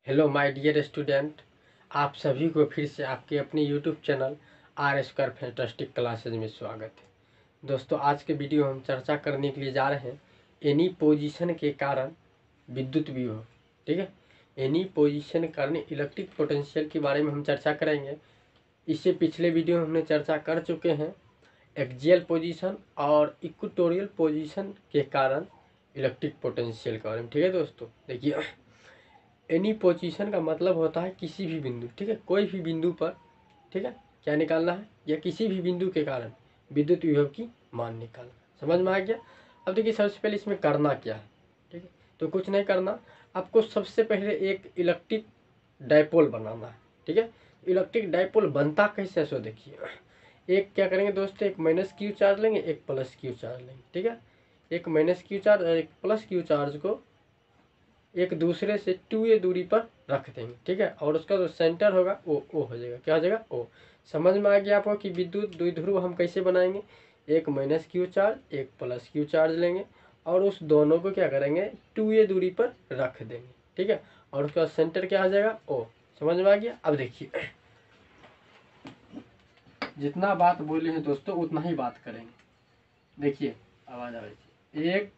Hello my dear student, आप सभी को फिर से आपके अपने YouTube channel are square fantastic classes में स्वागत है। दोस्तों, आज के वीडियो हम चर्चा करने के लिए जा रहे हैं एनी पोजीशन के कारण विद्युत विभव। ठीक है, एनी पोजीशन के कारण इलेक्ट्रिक पोटेंशियल के बारे में हम चर्चा करेंगे। इससे पिछले वीडियो में हमने चर्चा कर चुके हैं एक्सियल पोजीशन और इक्वेटोरियल पोजीशन के कारण इलेक्ट्रिक पोटेंशियल के बारे में। ठीक है दोस्तों, देखिए एनी पोजीशन का मतलब होता है किसी भी बिंदु, ठीक है, कोई भी बिंदु पर, ठीक है, क्या निकालना है या किसी भी बिंदु के कारण विद्युत विभव की मान निकालना। समझ में आ गया। अब देखिए सबसे पहले इसमें करना क्या है। ठीक है, तो कुछ नहीं करना, आपको सबसे पहले एक इलेक्ट्रिक डायपोल बनाना है। ठीक है, इलेक्ट्रिक डायपोल बनता कैसे सो देखिए, एक क्या करेंगे दोस्तों, एक माइनस क्यू चार्ज लेंगे, एक प्लस क्यू चार्ज लेंगे। ठीक है, एक माइनस क्यू चार्ज और एक प्लस क्यू चार्ज को एक दूसरे से 2a दूरी पर रख देंगे। ठीक है, और उसका जो सेंटर होगा वो ओ हो जाएगा। क्या हो जाएगा? ओ। समझ में आ गया आपको कि विद्युत द्विध्रुव हम कैसे बनाएंगे। एक माइनस क्यू चार्ज एक प्लस क्यू चार्ज लेंगे और उस दोनों को क्या करेंगे 2a दूरी पर रख देंगे। ठीक है, और उसका सेंटर क्या आ जाएगा? ओ। समझ में आ गया। अब देखिए जितना बात बोले हैं दोस्तों उतना ही बात करेंगे। देखिए आवाज आ रही है, एक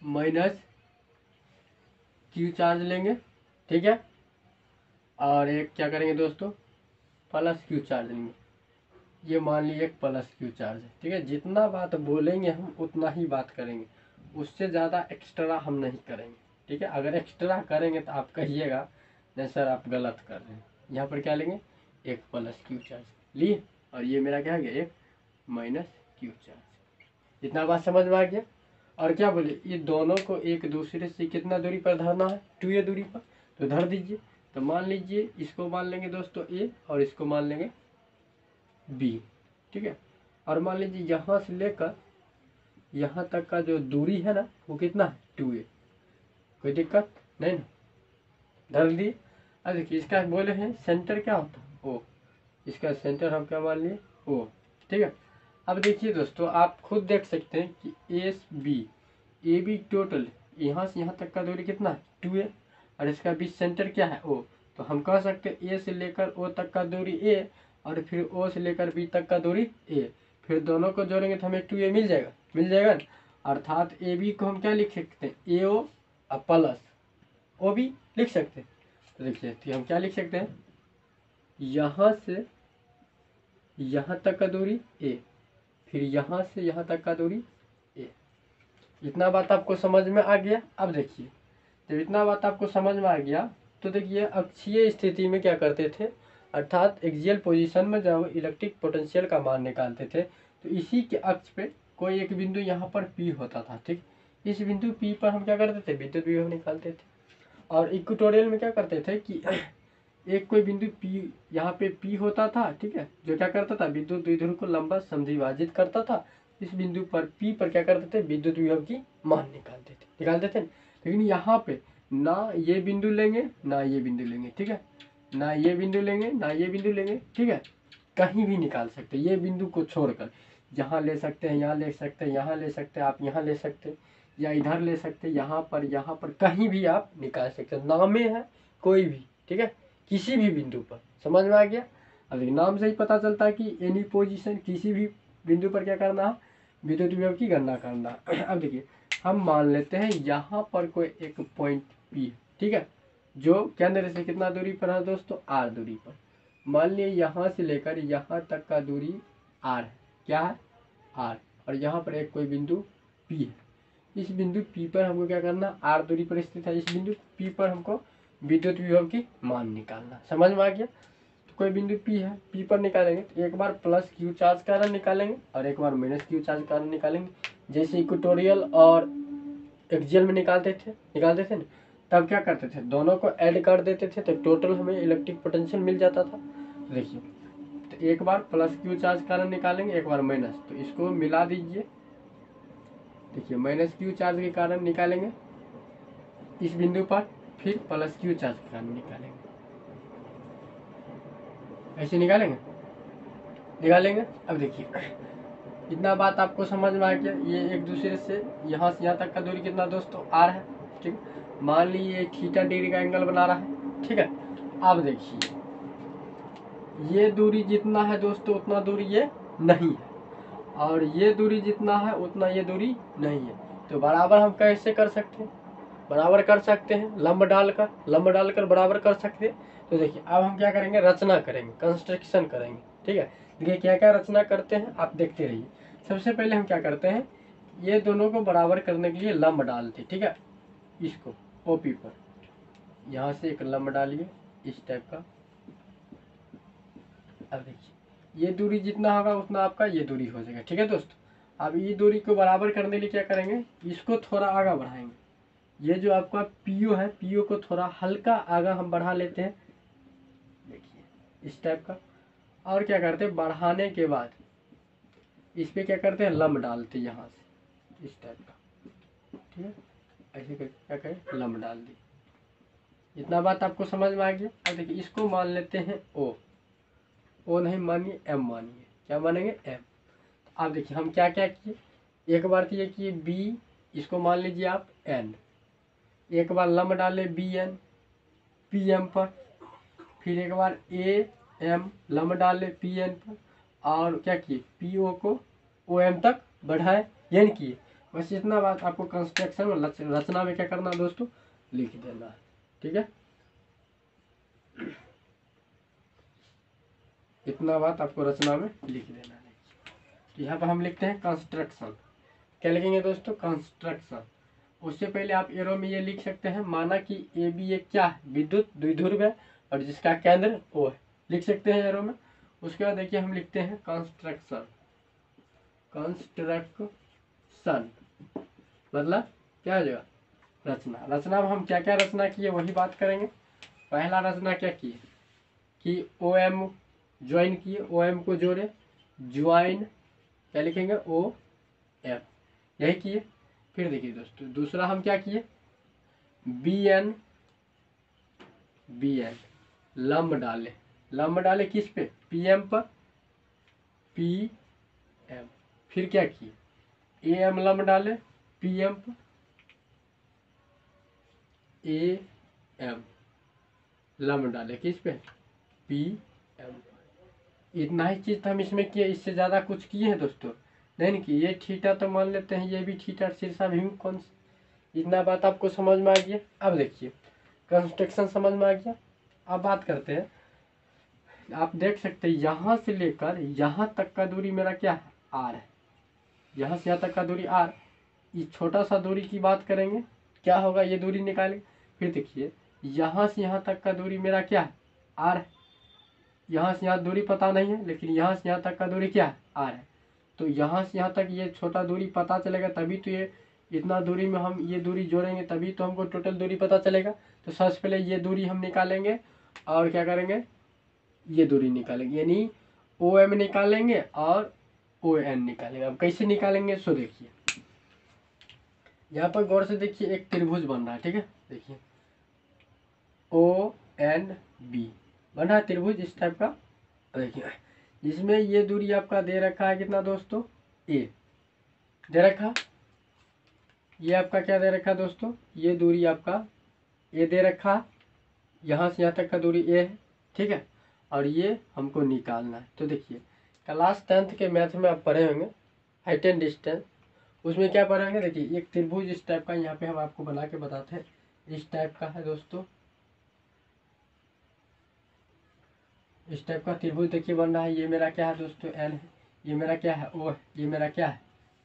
माइनस क्यू चार्ज लेंगे, ठीक है, और एक क्या करेंगे दोस्तों प्लस क्यू चार्ज लेंगे। ये मान लीजिए एक प्लस क्यू चार्ज है। ठीक है, जितना बात बोलेंगे हम उतना ही बात करेंगे, उससे ज़्यादा एक्स्ट्रा हम नहीं करेंगे। ठीक है, अगर एक्स्ट्रा करेंगे तो आप कहिएगा नहीं सर आप गलत कर रहे हैं। यहाँ पर क्या लेंगे, एक प्लस क्यू चार्ज लिए और ये मेरा क्या गया, एक माइनस क्यू चार्ज। इतना बात समझ में आ गया। और क्या बोले, ये दोनों को एक दूसरे से कितना दूरी पर धरना है, 2a दूरी पर, तो धर दीजिए। तो मान लीजिए इसको मान लेंगे दोस्तों a और इसको मान लेंगे b। ठीक है, और मान लीजिए यहाँ से लेकर यहाँ तक का जो दूरी है ना वो कितना है 2a। कोई दिक्कत नहीं ना, धर दिए। अब देखिए इसका बोले हैं सेंटर क्या होता है o, इसका सेंटर हम क्या मान लिए o। ठीक है, अब देखिए दोस्तों आप खुद देख सकते हैं कि S B A B total यहाँ से यहाँ तक का दूरी कितना है 2a और इसका बीच सेंटर क्या है o। तो हम कह सकते हैं ए से लेकर ओ तक का दूरी a और फिर ओ से लेकर बी तक का दूरी a, फिर दोनों को जोड़ेंगे तो हमें 2a मिल जाएगा, मिल जाएगा ना। अर्थात ए बी को हम क्या लिख सकते हैं ए ओ और प्लस ओ बी लिख सकते हैं। तो देखिए तो हम क्या लिख सकते हैं, यहाँ से यहाँ तक का दूरी a, फिर यहाँ से यहाँ तक का दूरी a। इतना बात आपको समझ में आ गया। अब देखिए जब इतना बात आपको समझ में आ गया तो देखिए अक्षीय स्थिति में क्या करते थे, अर्थात एक्सियल पोजीशन में जब इलेक्ट्रिक पोटेंशियल का मान निकालते थे तो इसी के अक्ष पे कोई एक बिंदु यहाँ पर P होता था। ठीक, इस बिंदु P पर हम क्या करते थे, विद्युत विभव निकालते थे। और इक्वेटोरियल में क्या करते थे कि एक कोई बिंदु P यहाँ पे P होता था, ठीक है, जो क्या करता था विद्युत द्विध्रुव को लंबा समद्विभाजित करता था। इस बिंदु पर P पर क्या करते थे, विद्युत विभव की मान निकालते थे। लेकिन यहाँ पे ना ये बिंदु लेंगे ना ये बिंदु लेंगे। ठीक है, ना ये बिंदु लेंगे ना ये बिंदु लेंगे। ठीक है, कहीं भी निकाल सकते, ये बिंदु को छोड़कर यहाँ ले सकते हैं, यहाँ ले सकते हैं, यहाँ ले सकते हैं, आप यहाँ ले सकते हैं या इधर ले सकते हैं, यहाँ पर कहीं भी आप निकाल सकते हैं। नामे है कोई भी, ठीक है, किसी भी बिंदु पर। समझ में आ गया। अब नाम से ही पता चलता है कि एनी पोजीशन किसी भी बिंदु पर क्या करना है, विद्युत विभव की गणना करना। अब देखिए हम मान लेते हैं यहाँ पर कोई एक पॉइंट P, ठीक है, जो केंद्र से कितना दूरी पर है दोस्तों, r दूरी पर। मान लिए यहाँ से लेकर यहाँ तक का दूरी r है, क्या है r, और यहाँ पर एक कोई बिंदु P है। इस बिंदु P पर हमको क्या करना, r दूरी पर स्थित है इस बिंदु P पर हमको विद्युत विभव की मान निकालना। समझ में आ गया। तो कोई बिंदु P है, P पर निकालेंगे तो एक बार प्लस क्यू चार्ज कारण निकालेंगे और एक बार माइनस क्यू चार्ज कारण निकालेंगे, जैसे इक्वेटोरियल और एक्सियल में निकालते थे ना, तब क्या करते थे दोनों को ऐड कर देते थे तो टोटल हमें इलेक्ट्रिक पोटेंशियल मिल जाता था। तो देखिए तो एक बार प्लस क्यू चार्ज कारण निकालेंगे एक बार माइनस, तो इसको मिला दीजिए। देखिए माइनस क्यू चार्ज के कारण निकालेंगे इस बिंदु पर, फिर प्लस क्यू चार्ज के कारण निकालेंगे, ऐसे निकालेंगे। अब देखिए इतना बात आपको समझ में आ गया। ये एक दूसरे से यहाँ तक का दूरी कितना दोस्तों r है। ठीक, मान लीजिए थीटा डिग्री का एंगल बना रहा है, ठीक है। अब देखिए ये दूरी जितना है दोस्तों उतना दूरी ये नहीं है, और ये दूरी जितना है उतना ये दूरी नहीं है। तो बराबर हम कैसे कर सकते हैं? बराबर कर सकते हैं लंब डालकर बराबर कर सकते हैं। तो देखिए अब हम क्या करेंगे, रचना करेंगे, कंस्ट्रक्शन करेंगे, ठीक है। देखिए क्या क्या रचना करते हैं आप देखते रहिए। सबसे पहले हम क्या करते हैं, ये दोनों को बराबर करने के लिए लंब डालते हैं, ठीक है। इसको ओपी पर यहाँ से एक लंब डालिए इस टाइप का। अब देखिए ये दूरी जितना होगा उतना आपका ये दूरी हो जाएगा, ठीक है दोस्तों। अब ये दूरी को बराबर करने के लिए क्या करेंगे, इसको थोड़ा आगे बढ़ाएंगे। ये जो आपका पीओ है, पीओ को थोड़ा हल्का आगे हम बढ़ा लेते हैं, देखिए इस टाइप का। और क्या करते हैं, बढ़ाने के बाद इस पे क्या करते हैं, लंब डालते हैं यहाँ से इस टाइप का, ठीक है। ऐसे क्या करें, लंब डाल दी। इतना बात आपको समझ में आ गया। अब देखिए इसको मान लेते हैं ओ नहीं मानिए एम मानिए, क्या मानेंगे, एम। अब देखिए हम क्या क्या किए, एक बार तो ये किए बी, इसको मान लीजिए आप एन, एक बार लंब डाले बी एन पी एम पर, फिर एक बार ए एम लंब डाले पी एन पर, और क्या किए पी ओ को ओ एम तक बढ़ाए, एन किए। बस इतना बात आपको कंस्ट्रक्शन में रचना में क्या करना दोस्तों, लिख देना है, ठीक है। इतना बात आपको रचना में लिख देना है। यहाँ पर हम लिखते हैं कंस्ट्रक्शन, क्या लिखेंगे दोस्तों, कंस्ट्रक्शन। उससे पहले आप एरो में ये लिख सकते हैं, माना कि ए बी एक क्या है, विद्युत द्विध्रुव है और जिसका केंद्र ओ है, लिख सकते हैं एरो में। उसके बाद देखिए हम लिखते हैं कंस्ट्रक्शन, कंस्ट्रक्शन मतलब क्या हो जाएगा, रचना। रचना में हम क्या क्या रचना किए वही बात करेंगे। पहला रचना क्या किए कि ओ एम ज्वाइन किए, ओ एम को जोड़े, ज्वाइन क्या लिखेंगे, ओ एम, यही किए। फिर देखिए दोस्तों दूसरा हम क्या किए, बी एन लंब डाले किस पे, पी एम पर, पी एम। फिर क्या किए, ए एम लंब डाले पी एम पर, ए एम लंब डाले किस पे, पी एम। इतना ही चीज हम इसमें किए, इससे ज्यादा कुछ किए हैं दोस्तों नहीं कि ये थीटा तो मान लेते हैं, ये भी थीटा शीर्षाभिमुख कोण। इतना बात आपको समझ में आ गया। अब देखिए कंस्ट्रक्शन समझ में आ गया। अब बात करते हैं, आप देख सकते हैं यहाँ से लेकर यहाँ तक का दूरी मेरा क्या है, आर है। यहाँ से यहाँ तक का दूरी आर, इस छोटा सा दूरी की बात करेंगे क्या होगा, ये दूरी निकालेंगे। फिर देखिए यहाँ से यहाँ तक का दूरी मेरा क्या है, आर है। यहाँ से यहाँ दूरी पता नहीं है, लेकिन यहाँ से यहाँ तक का दूरी क्या है, आर है। तो यहाँ से यहाँ तक ये छोटा दूरी पता चलेगा, तभी तो ये इतना दूरी में हम ये दूरी जोड़ेंगे, तभी तो हमको टोटल दूरी पता चलेगा। तो सबसे पहले ये दूरी हम निकालेंगे और क्या करेंगे, ये दूरी निकालेंगे, यानी ओ एम निकालेंगे और ओ एन निकालेंगे। अब कैसे निकालेंगे सो देखिए, यहाँ पर गौर से देखिए एक त्रिभुज बन रहा है, ठीक है। देखिए ओ एन बी बन रहा है त्रिभुज इस टाइप का। देखिए जिसमें ये दूरी आपका दे रखा है कितना दोस्तों, ए दे रखा, ये आपका क्या दे रखा दोस्तों, ये दूरी आपका ए दे रखा, यहाँ से यहाँ तक का दूरी ए है, ठीक है। और ये हमको निकालना है। तो देखिए क्लास 10th के मैथ में आप पढ़े होंगे हाइट एंड डिस्टेंस, उसमें क्या पढ़े होंगे, देखिए एक त्रिभुज इस टाइप का, यहाँ पे हम आपको बना के बताते हैं, इस टाइप का है दोस्तों, इस टाइप का त्रिभुज देखिए बन रहा है। ये मेरा क्या है दोस्तों, एन है, ये मेरा क्या है ओ है, ये मेरा क्या है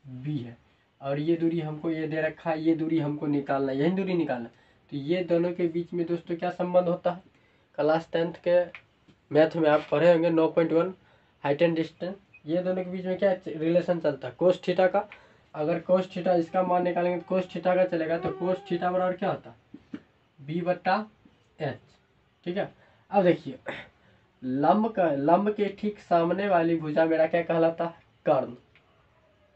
बी है, और ये दूरी हमको ये दे रखा है, ये दूरी हमको निकालना है, यही दूरी निकालना है। तो ये दोनों के बीच में दोस्तों क्या संबंध होता है, क्लास 10th के मैथ में आप पढ़े होंगे 9.1 हाइट एंड डिस्टेंस। ये दोनों के बीच में क्या रिलेशन चलता है, कोस थीटा का। अगर कोस थीटा इसका मान निकालेंगे तो कोस थीटा का चलेगा, तो कोस थीटा बराबर क्या होता है, बी बट्टा एच, ठीक है। अब देखिए लंब के ठीक सामने वाली भुजा मेरा क्या कहलाता है, कर्ण,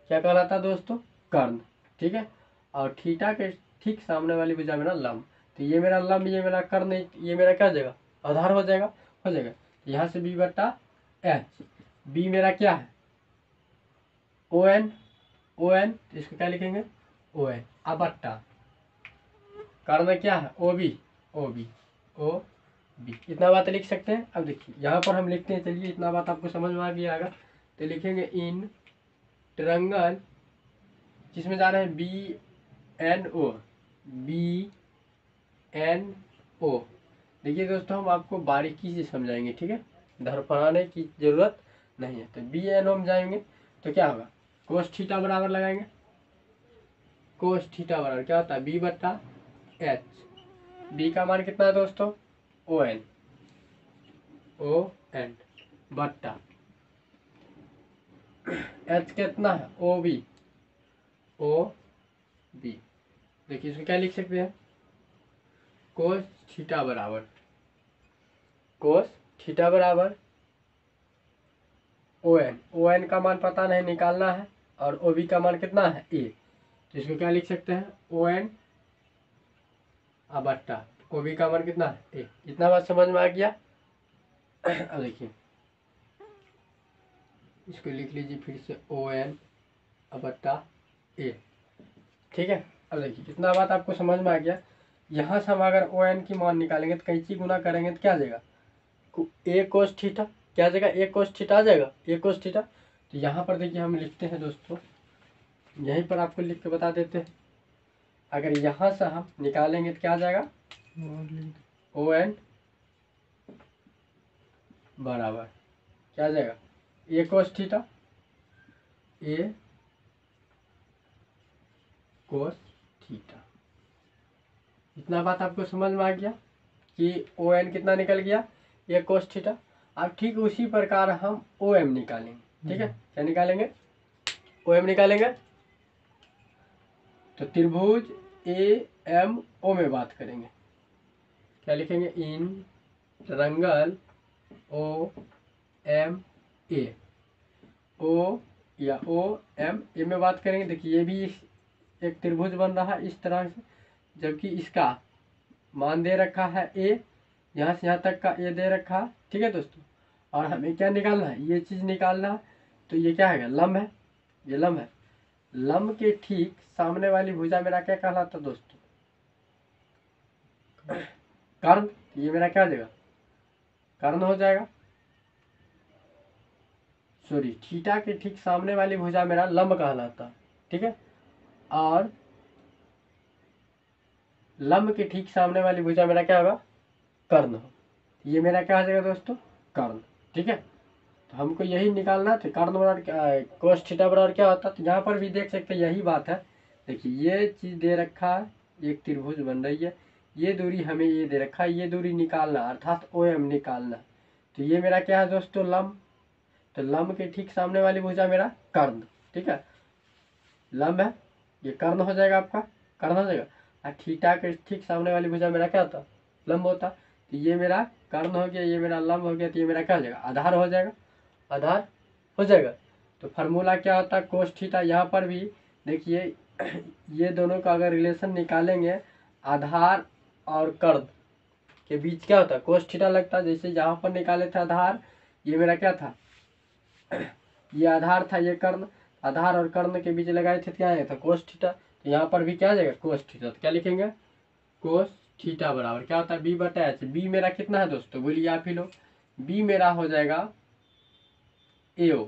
क्या कहलाता है दोस्तों, कर्ण, ठीक है। और थीटा के ठीक सामने वाली भुजा मेरा लंब, तो ये मेरा लंब, ये मेरा कर्ण, ये मेरा क्या हो जाएगा, आधार हो जाएगा, हो जाएगा। यहाँ से बी बट्टा एच, बी मेरा क्या है ओ एन, तो इसको क्या लिखेंगे ओ एन, अब बट्टा कर्ण क्या है, O B, O B, O B, इतना बात लिख सकते हैं। अब देखिए यहाँ पर हम लिखते हैं, चलिए इतना बात आपको समझ में आ गया होगा, तो लिखेंगे इन ट्रायंगल जिसमें जा रहे हैं B N O, B N O. देखिए दोस्तों हम आपको बारीकी से समझाएंगे, ठीक है, धड़पड़ाने की जरूरत नहीं है। तो बी एन ओ में जाएंगे तो क्या होगा, कोस थीटा बराबर लगाएंगे, कोस थीटा बराबर क्या होता है, बी बट्टा एच। बी का मान कितना है दोस्तों, ओ एन, ओ एन बट्टा एच कितना है, ओ बी, ओ बी। देखिए इसमें क्या लिख सकते हैं, कोस थीटा बराबर, कोस थीटा बराबर ओ एन, ओ एन का मान पता नहीं निकालना है, और ओ बी का मान कितना है, ए। तो इसको क्या लिख सकते हैं, ओ एन बट्टा ओ बी का मान कितना है, ए। इतना बात समझ में आ गया। अब देखिए इसको लिख लीजिए फिर से, ओ एन बट्टा ए, ठीक है। अब देखिए कितना बात आपको समझ में आ गया। यहाँ से हम अगर ओ एन की मान निकालेंगे तो कैंची गुना करेंगे तो क्या आ जाएगा, ए कोस थीटा, क्या आ जाएगा, ए कोस थीटा आ जाएगा, ए कोस थीटा। तो यहाँ पर देखिए हम लिखते हैं दोस्तों, यहीं पर आपको लिख के बता देते हैं। अगर यहाँ से हम निकालेंगे तो क्या आ जाएगा, ओ एन बराबर क्या आ जाएगा, ए कोस थीटा, ए कोस थीटा। इतना बात आपको समझ में आ गया कि ओ एन कितना निकल गया, ए कोस थीटा। अब ठीक उसी प्रकार हम ओ एम निकालेंगे, ठीक है। क्या निकालेंगे, ओ एम निकालेंगे। तो त्रिभुज ए एम ओ में बात करेंगे, क्या लिखेंगे, in triangle O M A, ओ या ओ एम ए में बात करेंगे। देखिए ये भी एक त्रिभुज बन रहा है इस तरह से, जबकि इसका मान दे रखा है ए, यहाँ से यहाँ तक का ए दे रखा है, ठीक है दोस्तों। और हमें क्या निकालना है, ये चीज़ निकालना है। तो ये क्या है, लंब है, ये लंब है। लंब के ठीक सामने वाली भुजा मेरा क्या कहलाता है दोस्तों, कर्ण। ये मेरा क्या हो जाएगा, कर्ण हो जाएगा। सॉरी, थीटा के ठीक सामने वाली भुजा मेरा लंब कहलाता है, ठीक है। और लंब के ठीक सामने वाली भुजा मेरा क्या होगा, कर्ण हो। ये मेरा क्या हो जाएगा दोस्तों, कर्ण, ठीक है। तो हमको यही निकालना था, कर्ण बराबर कोस थीटा बराबर क्या होता है। तो यहाँ पर भी देख सकते हैं यही बात है। देखिए ये चीज़ दे रखा है, एक त्रिभुज बन रही है, ये दूरी हमें ये दे रखा है, ये दूरी निकालना अर्थात ओ एम निकालना। तो ये मेरा क्या है दोस्तों, लंब। तो लंब के ठीक सामने वाली भुजा मेरा कर्ण, ठीक है, लंब है, ये कर्ण हो जाएगा, आपका कर्ण हो जाएगा। और थीटा के ठीक सामने वाली भुजा मेरा क्या होता, लंब होता। तो ये मेरा कर्ण हो गया, ये मेरा लंब हो गया, तो ये मेरा क्या हो जाएगा, आधार हो जाएगा, आधार हो जाएगा। तो फार्मूला क्या होता है, कोस थीटा। यहाँ पर भी देखिए ये दोनों का अगर रिलेशन निकालेंगे, आधार और कर्ण के बीच क्या होता है, कोस थीटा लगता है। जैसे यहाँ पर निकाले थे आधार, ये मेरा क्या था, ये आधार था, ये कर्ण। आधार और कर्ण के बीच लगाए थे, क्या आया था, कोस थीटा। तो यहाँ पर भी क्या आ जाएगा, कोस थीटा। तो क्या लिखेंगे, कोस थीटा बराबर क्या होता है, बी बटा एच। बी मेरा कितना है दोस्तों, बोलिए आप ही लोग, बी मेरा हो जाएगा एओ,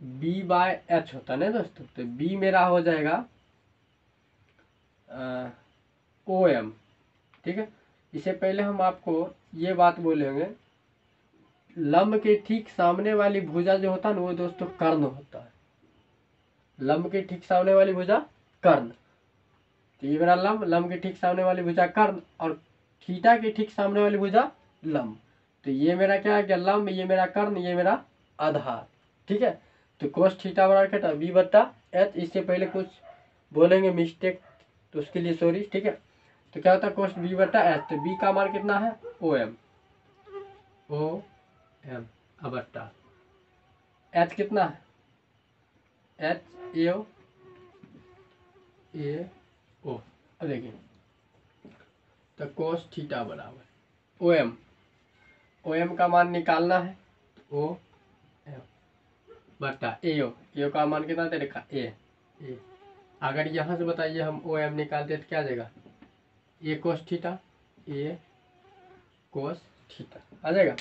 बी बाय एच होता है ना दोस्तों। तो बी मेरा हो जाएगा ओ एम, ठीक है। इससे पहले हम आपको ये बात बोलेंगे, लंब के ठीक सामने वाली भुजा जो होता है ना, वो दोस्तों कर्ण होता है। लंब के ठीक सामने वाली भुजा कर्ण। तो ये मेरा लंब, लंब के ठीक सामने वाली भुजा कर्ण, और थीटा के ठीक सामने वाली भुजा लंब। तो ये मेरा क्या है, लंब, ये मेरा कर्ण, ये मेरा आधार, ठीक है। तो कोस थीटा बराबर क्या था, बी बट्टा एच। इससे पहले कुछ बोलेंगे मिस्टेक, तो उसके लिए सॉरी, ठीक है। तो क्या होता है, कोस बी बट्टा एच। तो बी का मान कितना है, ओ एम, ओ एम बट्टा एच कितना है, एच ए ओ, ए ओ। अब देखिए, तो कोस थीटा बराबर ओ एम, ओ एम का मान निकालना है, ओ एम बट्टा ए ओ। ए ओ का मान कितना दे रखा, ए, अगर यहाँ से बताइए हम ओ एम निकालते तो क्या आ जाएगा, ए कोस थीटा, ए कोस थीटा आ जाएगा।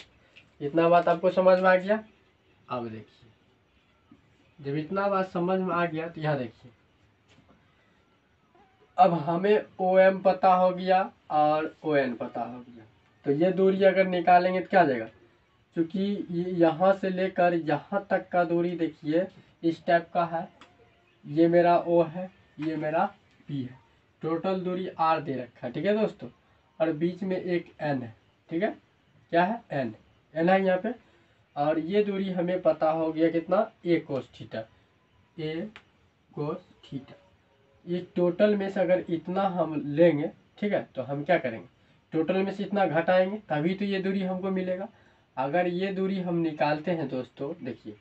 इतना बात आपको समझ में आ गया। अब देखिए, जब इतना बात समझ में आ गया तो यहाँ देखिए, अब हमें ओ एम पता हो गया और ओ एन पता हो गया, तो ये दूरी अगर निकालेंगे तो क्या आ जाएगा, क्योंकि यहाँ से लेकर यहाँ तक का दूरी देखिए इस टाइप का है, ये मेरा ओ है, ये मेरा पी है, टोटल दूरी आर दे रखा है, ठीक है दोस्तों, और बीच में एक एन है, ठीक है, क्या है, एन, एन है यहाँ पे, और ये दूरी हमें पता हो गया कितना, ए कोस थीटा, ए कोस थीटा। ये टोटल में से अगर इतना हम लेंगे, ठीक है, तो हम क्या करेंगे, टोटल में से इतना घटाएंगे तभी तो ये दूरी हमको मिलेगा। अगर ये दूरी हम निकालते हैं दोस्तों, देखिए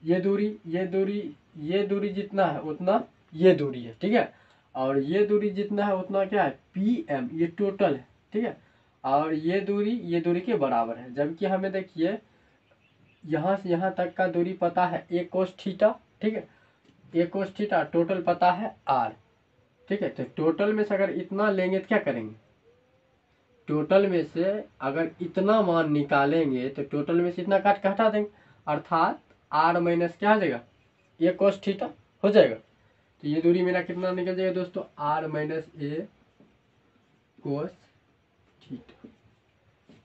ये दूरी जितना है उतना ये दूरी है, ठीक है, और ये दूरी जितना है उतना क्या है, पी एम, ये टोटल है, ठीक है, और ये दूरी के बराबर है, जबकि हमें देखिए यहाँ से यहाँ तक का दूरी पता है ए कोस थीटा, ठीक है, ए कोस थीटा, टोटल पता है आर, ठीक है, तो टोटल में से अगर इतना लेंगे तो क्या करेंगे, टोटल में से अगर इतना मान निकालेंगे तो टोटल में से इतना काट के हटा देंगे, अर्थात आर माइनस क्या हो जाएगा, ए कोस थीटा हो जाएगा। तो ये दूरी मेरा कितना निकल जाएगा दोस्तों, आर माइनस ए कोस थीटा।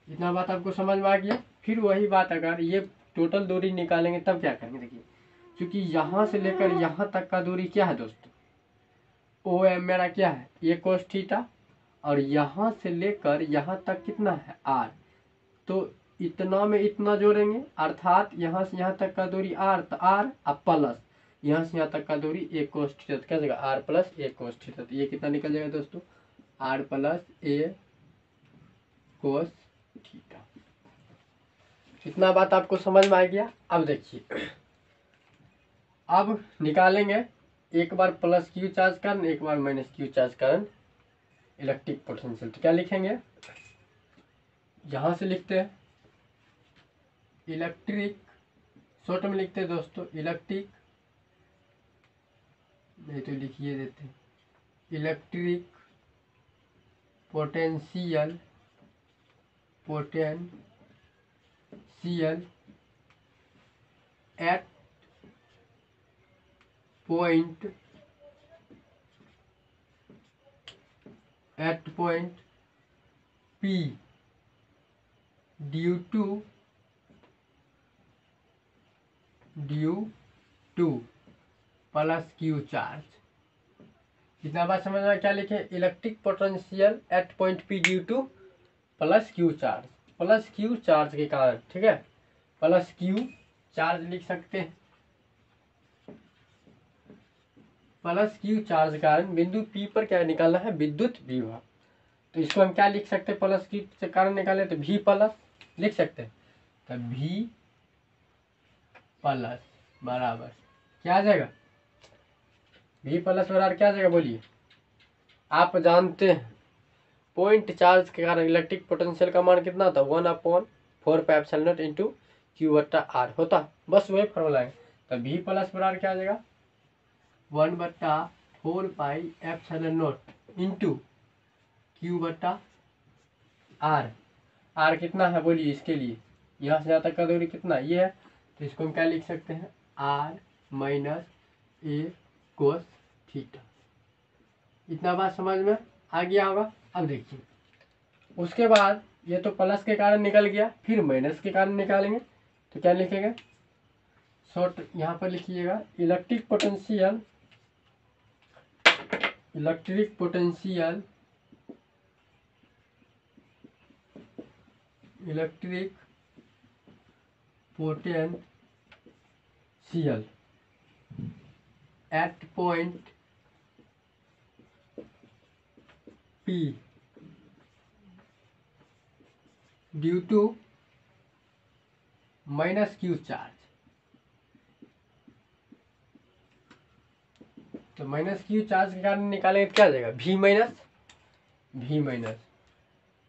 इतना बात आपको समझ में आ गया। फिर वही बात, अगर ये टोटल दूरी निकालेंगे तब क्या करेंगे, देखिए क्योंकि यहाँ से लेकर यहाँ तक का दूरी क्या है दोस्तों, ओ एम मेरा क्या है, ए कोस थीटा, और यहाँ से लेकर यहाँ तक कितना है, आर, तो इतना में इतना जोड़ेंगे, अर्थात यहाँ से यहाँ तक का दूरी आर, तो आर अब प्लस यहाँ से यहाँ तक का दूरी ए कोस थीटा, तो क्या जाएगा, आर प्लस ए कोस थीटा, तो ये कितना निकल जाएगा दोस्तों, are plus A cos theta. इतना बात आपको समझ में आ गया। अब देखिए, अब निकालेंगे, एक बार प्लस क्यू चार्ज करंट, एक बार minus Q charge current electric potential, तो क्या लिखेंगे, यहां से लिखते हैं इलेक्ट्रिक, शॉर्ट में लिखते हैं दोस्तों इलेक्ट्रिक, नहीं तो लिखिए देते हैं electric potential at point P due two plus q charge. इतना बात समझ में, क्या लिखे, electric potential at point P due two plus q charge, plus q charge के कारण, ठीक है, प्लस क्यू चार्ज लिख सकते हैं, प्लस क्यू चार्ज के कारण बिंदु P पर क्या निकालना है, विद्युत विभव, तो इसको हम क्या लिख सकते हैं, प्लस क्यू के कारण निकाले तो V प्लस लिख सकते हैं, तो V प्लस बराबर क्या आ जाएगा, V प्लस बराबर क्या आ जाएगा, बोलिए, आप जानते हैं पॉइंट चार्ज के कारण इलेक्ट्रिक पोटेंशियल का मान कितना था, 1/4πε0 इंटू क्यू बट्टा आर होता, बस वही फॉर्मूला है। तो V प्लस बराबर क्या आ जाएगा, 1/4πε0 इंटू क्यू बट्टा आर, आर कितना है बोलिए, इसके लिए यहाँ से यहाँ तक का दूरी कितना ये है, तो इसको हम क्या लिख सकते हैं, आर माइनस ए कोस थीटा। इतना बात समझ में आ गया होगा। अब देखिए, उसके बाद ये तो प्लस के कारण निकल गया, फिर माइनस के कारण निकालेंगे, तो क्या लिखेंगे, शॉर्ट यहाँ पर लिखिएगा electric potential at point P due to minus Q charge, तो माइनस क्यू चार्ज के कारण निकालेंगे तो क्या आ जाएगा, V माइनस,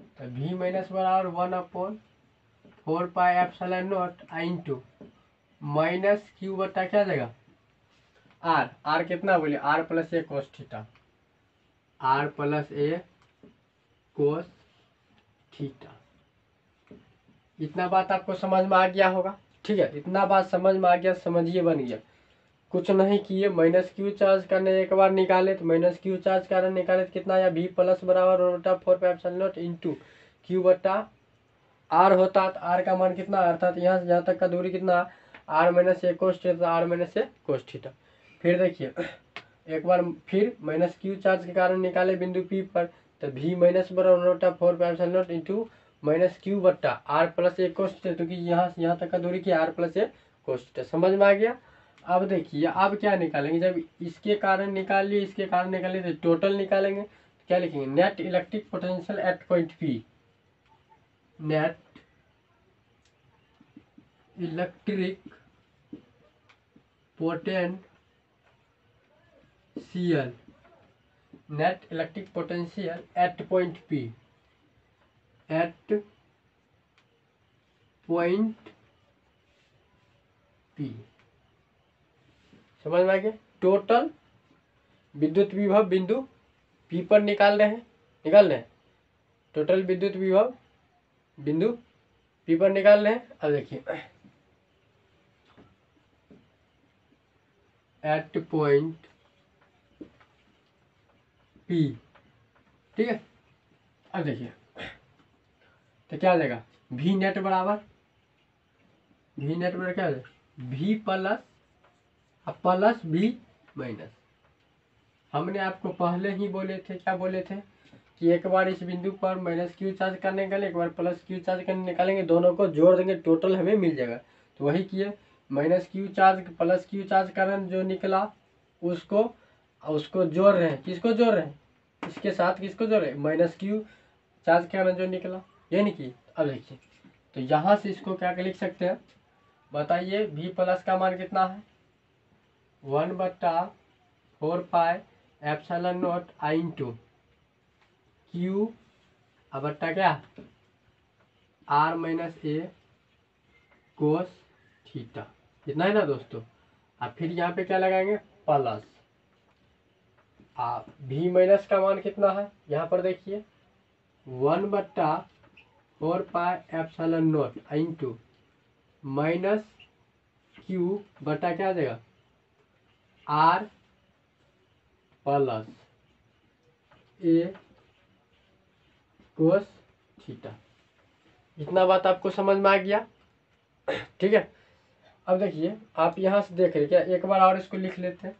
तो V माइनस बराबर 1/4πε0 इंटू माइनस क्यू बट्टा क्या आ जाएगा, आर, आर कितना बोलिए, आर प्लस ए कोस थीटा, आर प्लस ए कोस थीटा। इतना बात आपको समझ में आ गया होगा, ठीक है। इतना बात समझ में आ गया, समझिए बन गया। कुछ नहीं किए, माइनस क्यू चार्ज करने एक बार निकाले तो माइनस क्यू चार्ज करने निकाले तो कितना आया, वी प्लस बराबर बटा 4 pi epsilon naught into Q बटा आर होता है। तो आर का मान कितना, अर्थात यहाँ से यहाँ तक का दूरी कितना, आर माइनस ए कोस थीटा, आर माइनस ए कोस थीटा। फिर देखिए एक बार फिर माइनस क्यू चार्ज के कारण निकाले बिंदु पी पर, तो वी माइनस बराबर बटा 4 pi epsilon naught into minus q बट्टा आर प्लस ए कोस थीटा, क्योंकि यहाँ से यहाँ तक का दूरी की आर प्लस ए कोस थीटा। समझ में आ गया। अब देखिए अब क्या निकालेंगे, जब इसके कारण निकाल लिए, इसके कारण निकाल लिए, तो टोटल निकालेंगे। तो क्या लिखेंगे, net electric potential at point P, net electric potential, net electric potential at point P, at point P. समझ में आ गया। टोटल विद्युत विभव बिंदु पी पर निकाल रहे हैं, टोटल विद्युत विभव बिंदु पी पर निकाल रहे हैं। अब देखिए एट पॉइंट पी, ठीक है। अब देखिए तो क्या आ जाएगा, वी नेट बराबर क्या है, V plus plus V minus. हमने आपको पहले ही बोले थे, क्या बोले थे कि एक बार इस बिंदु पर माइनस क्यू चार्ज करने के लिए, एक बार प्लस क्यू चार्ज करने निकालेंगे, दोनों को जोड़ देंगे, टोटल हमें मिल जाएगा। तो वही किए, minus Q charge plus q charge current जो निकला उसको जोड़ रहे हैं। किसको जोड़ रहे हैं, इसके साथ किसको जोड़ रहे हैं, माइनस क्यू चार्ज करंट जो निकला, ये नहीं की। अब देखिए तो यहाँ से इसको क्या लिख सकते हैं, बताइए। वी प्लस का मान कितना है, 1/4 pi epsilon naught I into Q बट्टा क्या, आर माइनस ए कोस थीटा, इतना है ना दोस्तों। अब फिर यहाँ पे क्या लगाएंगे, प्लस वी माइनस का मान कितना है, यहाँ पर देखिए 1/4 pi epsilon naught into minus Q बटा क्या आ जाएगा, आर प्लस ए कोस थीटा। इतना बात आपको समझ में आ गया, ठीक है। अब देखिए आप यहाँ से देख रहे क्या, एक बार और इसको लिख लेते हैं,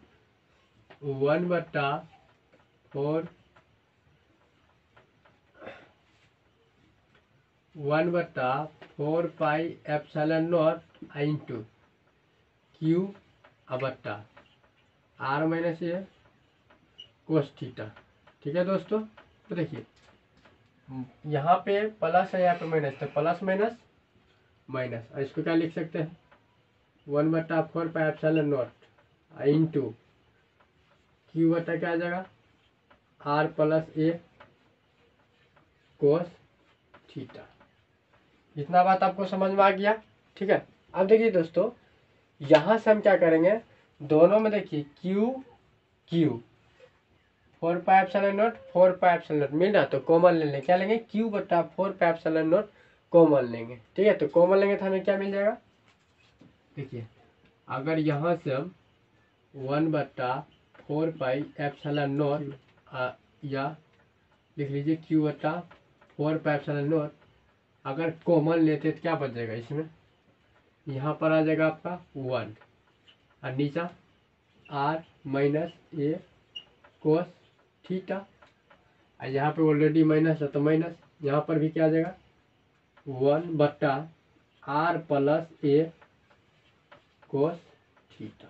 1/4 pi epsilon naught into Q बट्टा आर माइनस ए कोस थीटा, ठीक है दोस्तों। तो देखिए यहाँ पे प्लस है, यहाँ पे माइनस, तो प्लस माइनस माइनस, और इसको क्या लिख सकते हैं, 1/4 pi epsilon naught into Q बटा क्या आ जाएगा, आर प्लस ए कोस थीटा। इतना बात आपको समझ में आ गया, ठीक है। अब देखिए दोस्तों यहाँ से हम क्या करेंगे, दोनों में देखिए q 4 pi epsilon naught, 4 pi epsilon naught मिल रहा, तो कॉमन ले लेंगे, क्या लेंगे, क्यू बटा 4 पाई एप्सिलॉन नॉट कॉमन लेंगे, ठीक है। तो कॉमन लेंगे तो हमें क्या मिल जाएगा, देखिए अगर यहाँ से हम 1/4 पाई एप्सिलॉन नॉट या लिख लीजिए क्यू बटा 4 पाई एप्सिलॉन नॉट, अगर कॉमन लेते तो क्या बच जाएगा, इसमें यहाँ पर आ जाएगा आपका 1 और नीचा आर माइनस ए कोस थीटा, और यहाँ पे ऑलरेडी माइनस है तो माइनस, यहाँ पर भी क्या आ जाएगा 1/r प्लस ए कोस थीटा।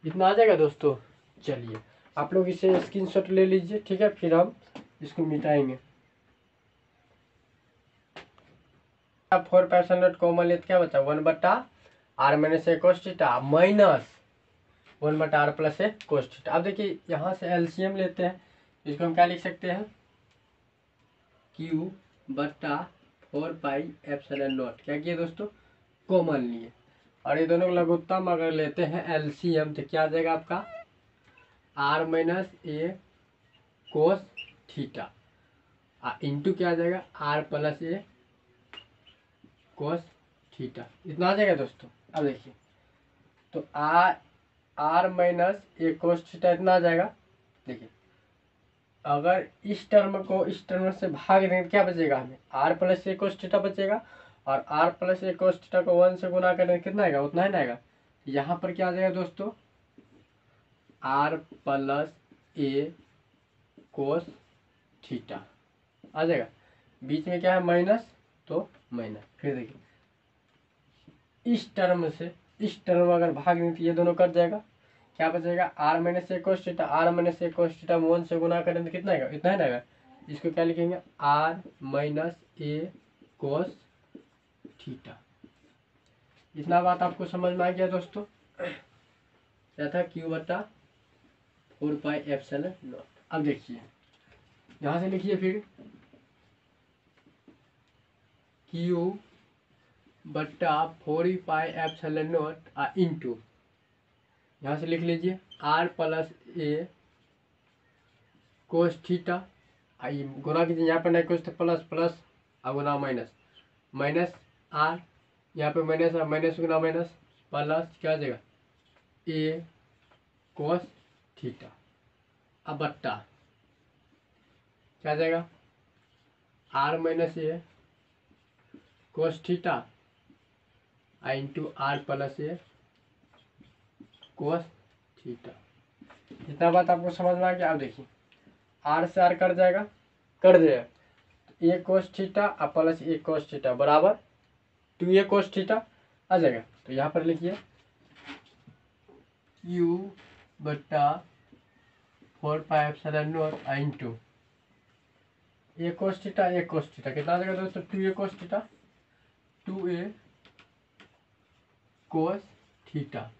इतना आ जाएगा दोस्तों। चलिए आप लोग इसे स्क्रीनशॉट ले लीजिए, ठीक है, फिर हम इसको मिटाएंगे। 4 पाई एप्सिलॉन नॉट कॉमन लेते क्या बचा, 1/r माइनस ए cos theta minus 1/r plus ए कोस थीटा। अब देखिए यहाँ से एलसीएम लेते हैं, इसको हम क्या लिख सकते हैं, Q/4 पाई एप्सिलॉन नॉट, क्या किए दोस्तों, कॉमन लिए। और ये दोनों का लघुत्तम अगर लेते हैं एलसीएम तो क्या आ जाएगा आपका आर माइनस ए कोस थीटा इंटू क्या आ जाएगा आर प्लस ए कोस थीटा। इतना आ जाएगा दोस्तों। अब देखिए तो आर माइनस ए कोस थीटा इतना आ जाएगा। देखिए अगर इस टर्म को इस टर्म से भाग देंगे तो क्या बचेगा हमें आर प्लस ए कोस थीटा बचेगा और आर प्लस ए कोस थीटा को 1 से गुना करेंगे कितना आएगा उतना ही ना आएगा। यहाँ पर क्या आ जाएगा दोस्तों are plus A cos theta आ जाएगा। बीच में क्या है माइनस तो माइनस। फिर देखिए इस टर्म से इस टर्म अगर भाग दें तो ये दोनों कट जाएगा। क्या बचेगा आर माइनस ए कोस थीटा आर माइनस ए कोस थीटा 1 से गुना करें तो कितना आएगा इतना ही आएगा। इसको क्या लिखेंगे आर माइनस ए कोस थीटा। इतना बात आपको समझ में आ गया दोस्तों। क्या था क्यू बटा 4 पाई एप्सिलॉन नॉट। अब देखिए यहाँ से लिखिए फिर क्यू बट्टा 4 पाई एप्सिलॉन नॉट इंटू यहाँ से लिख लीजिए आर प्लस ए कोस थीटा गुना कीजिए। यहाँ पर नहीं कुछ तो प्लस प्लस गुना माइनस माइनस आर यहाँ पे माइनस माइनस गुना माइनस प्लस क्या आ जाएगा ए कोस थीटा। अब बट्टा क्या आ जाएगा आर माइनस ए cos theta into R plus ए कोस थीटा। इतना बात आपको समझ में आ गया। अब देखिए आर से आर कट जाएगा कर देगा ए कोस थीटा प्लस ए कोस थीटा बराबर 2a कोस थीटा आ जाएगा। तो यहाँ पर लिखिए क्यू बट्टा 4 पाई एप्सिलॉन नॉट इंटू ए कोस थीटा कितना आ जाएगा दोस्तों 2a कोस थीटा 2a कोस थीटा।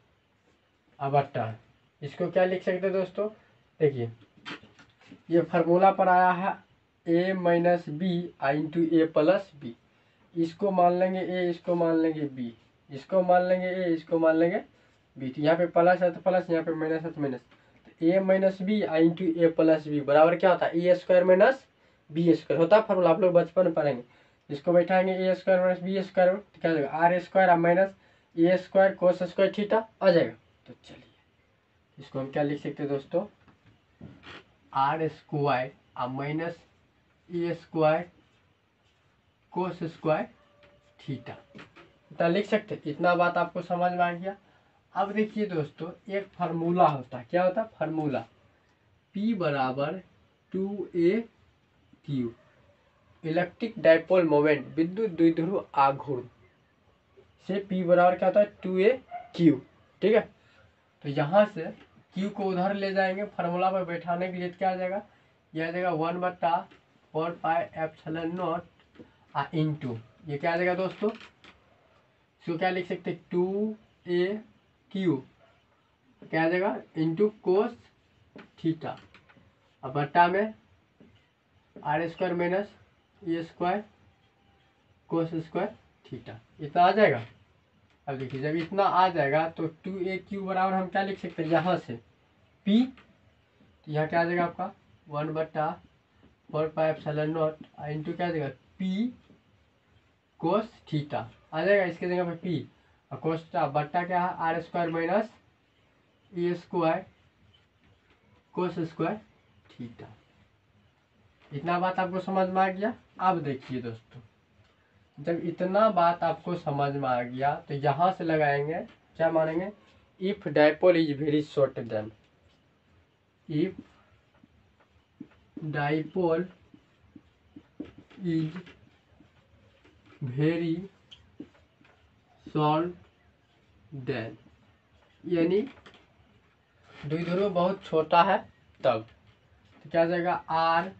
अब बट्टा इसको क्या लिख सकते हैं दोस्तों देखिए ये फार्मूला पर आया है a minus B into A plus B. इसको मान लेंगे a इसको मान लेंगे b इसको मान लेंगे a इसको मान लेंगे b। तो यहाँ पे प्लस है तो प्लस यहाँ पे माइनस है तो माइनस। तो a minus B into A plus b बराबर क्या होता है a square minus b square होता है फार्मूला आप लोग बचपन में पढ़ेंगे। इसको बैठाएंगे a square minus b square तो क्या जाएगा आर स्क्वायर माइनस ए स्क्वायर कोस स्क्वायर थीटा आ जाएगा। तो चलिए इसको हम क्या लिख सकते हैं दोस्तों आर स्क्वायर माइनस ए स्क्वायर कोस स्क्वायर थीटा इतना लिख सकते। इतना बात आपको समझ में आ गया। अब देखिए दोस्तों एक फार्मूला होता है क्या होता है फार्मूला P बराबर 2a Q electric dipole moment विद्युत द्विध्रुव आघूर्ण से P बराबर क्या होता है 2a क्यू। ठीक है तो यहाँ से Q को उधर ले जाएंगे फार्मूला पर बैठाने के लिए क्या आ जाएगा यह आ जाएगा 1/4 पाई एप्सिलॉन नॉट इंटू ये क्या आ जाएगा दोस्तों इसको क्या लिख सकते 2a क्यू क्या आ जाएगा इंटू कोस थीटा अब बट्टा में आर स्क्वायर माइनस ए स्क्वायर कोस स्क्वायर थीटा इतना आ जाएगा। अब देखिए जब इतना आ जाएगा तो 2a क्यू बराबर हम क्या लिख सकते हैं यहाँ से p तो यहाँ क्या आ जाएगा आपका 1/4 पाई एप्सिलॉन नॉट इंटू क्या आ जाएगा p कोस थीटा आ जाएगा इसके जगह पे p और कोस थीटा बट्टा क्या है आर स्क्वायर माइनस ए स्क्वायर कोस स्क्वायर थीटा। इतना बात आपको समझ में आ गया। अब देखिए दोस्तों जब इतना बात आपको समझ में आ गया तो यहाँ से लगाएंगे क्या मानेंगे if dipole is very short then if dipole is very short then यानी द्विध्रुव बहुत छोटा है तब तो क्या जाएगा आर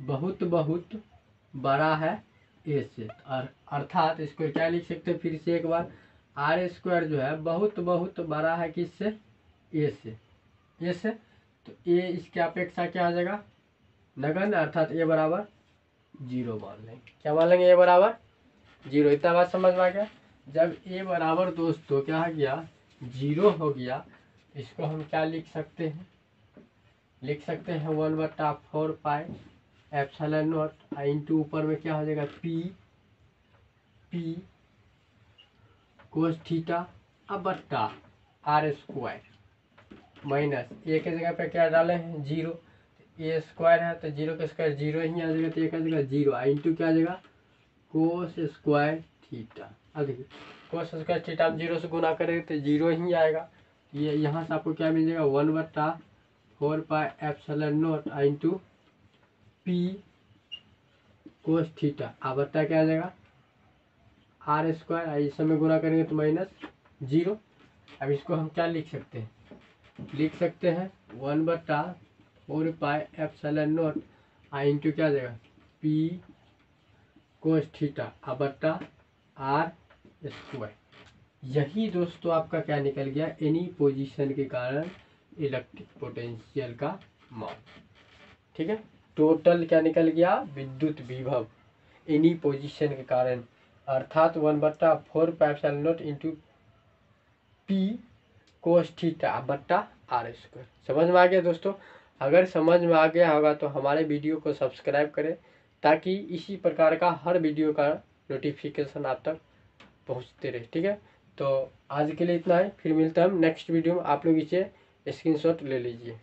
बहुत बहुत बड़ा है ए से और अर्थात इसको क्या लिख सकते हैं फिर से एक बार आर स्क्वायर जो है बहुत बहुत बड़ा है किससे ए से तो ए इसके अपेक्षा क्या आ जाएगा नगण्य अर्थात ए बराबर 0 मान लेंगे। क्या मान लेंगे ए बराबर 0। इतना बात समझ में आ गया। जब ए बराबर दोस्तों क्या हो गया, 0 हो गया, इसको हम क्या लिख सकते हैं, लिख सकते हैं 1/4 पाई एप्सिलॉन नॉट इंटू ऊपर में क्या हो जाएगा पी कोस थीटा अब बट्टा r² माइनस ए के जगह पे क्या डाले हैं 0, ए स्क्वायर है तो 0 का स्क्वायर 0 ही आ जाएगा, तो ए का जगह 0 इंटू क्या आ जाएगा कोस स्क्वायर थीटा। अब देखिए कोस स्क्वायर थीटा आप 0 से गुना करेंगे तो 0 ही आएगा, ये यहाँ से आपको क्या मिल जाएगा 1/4 pi epsilon naught into P cos theta अब बट्टा क्या आ जाएगा r², इस समय गुना करेंगे तो -0। अब इसको हम क्या लिख सकते हैं, लिख सकते हैं 1/4 पाई एप्सिलॉन नॉट इंटू क्या आ जाएगा पी कोस थीटा अब बट्टा r²। यही दोस्तों आपका क्या निकल गया, एनी पोजीशन के कारण इलेक्ट्रिक पोटेंशियल का मान। ठीक है, टोटल क्या निकल गया, विद्युत विभव एनी पोजीशन के कारण, अर्थात 1/4 pi epsilon naught into P cos theta बट्टा r²। समझ में आ गया दोस्तों? अगर समझ में आ गया होगा तो हमारे वीडियो को सब्सक्राइब करें, ताकि इसी प्रकार का हर वीडियो का नोटिफिकेशन आप तक पहुंचते रहे। ठीक है, तो आज के लिए इतना है, फिर मिलते हैं हम नेक्स्ट वीडियो में। आप लोग इसे स्क्रीनशॉट ले लीजिए।